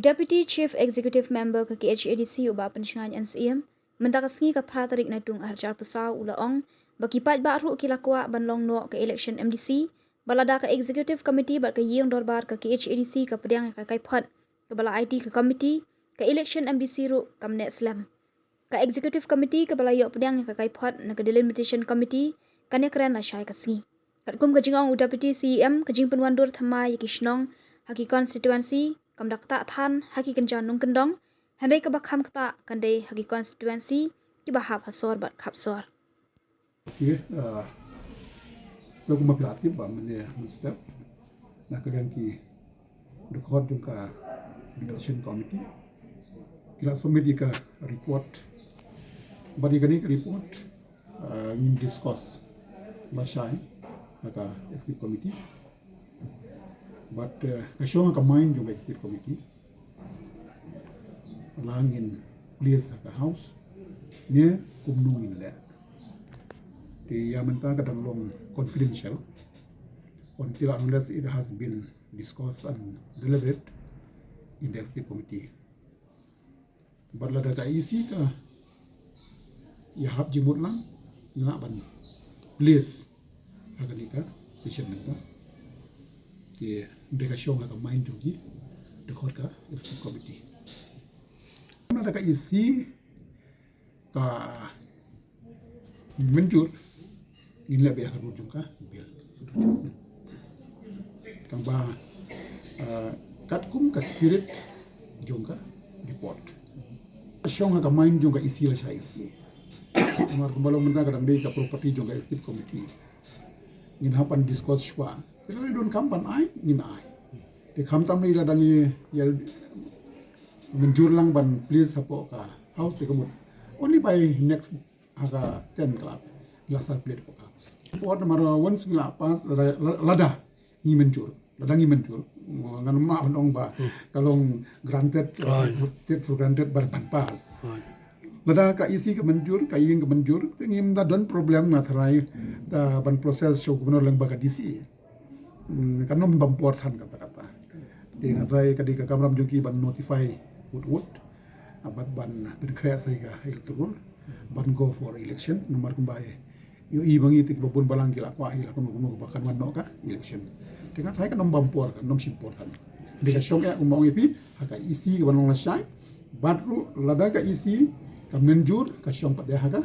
Deputy Chief Executive Member ke KHADC ubah pencingan NCM mendakasngi ke pratarik natung harjar pesau ulaong bakipat baru kilakwa banlong no ke election MDC balada ke Executive Committee bar ke yeng dorbar ke KHADC ke pediang ke phat ke bala IT ke committee ke election MDC ru kamne slam ke Executive Committee ke bala yo pediang ke phat na ke delimitation committee kane keren la syai kasngi kat kum ke jingong Deputy CEM ke jing penwandur thamai kishnong haki constituency kamdak tak than haki kenjan nung kendong handai ke bakham kata kandai haki constituency ki bahap hasor bat khapsor Okay, aku mapilati ba mene step na kalian ki record juga deputation committee kila submit ka report bari gani report in discuss masai ka executive committee but kasong ka mind yung executive committee langin place ka house ne kumnungin la di yamenta kadang long confidential until unless it has been discussed and delivered in the executive committee. Badla daga isi ka ya hab jimut lang nga ban please agani ka session nita di delegation ka main jogi de ka executive committee. Na daga isi ka menjur in lebih akan ujung ka bil kang ba katkum ka spirit jongka report syong ka main jongka isi la sai isi amar kumbalong menta kadang dei ka property jongka executive committee ngin hapan discuss shwa tilari don kampan ai ngin ai de khamtam ni la dangi ya menjur lang ban please hapo ka house de kamut only by next aga 10 club lasar plate ko house report maro once ngila pas lada ngi menjur ngan ma banong ba kalong granted take for granted bar ban pas lada ka isi ka menjur ka yeng ka menjur ngim da don problem na tharai da ban process show gubernur lang ba ka DC kanom bampor than kata di ngatrai ka di ka kamram juki ban notify wood abat ban ben kreasi ka electoral ban go for election nomor kumbae yo i bangi tik babun balang kila kwa ila kuno bakan wano ka election tinga thai ka nom bampor ka nom simportan de ka shong ya umong ipi haka isi ka banong lasai badru lada ka isi ka menjur ka shong pat ya haka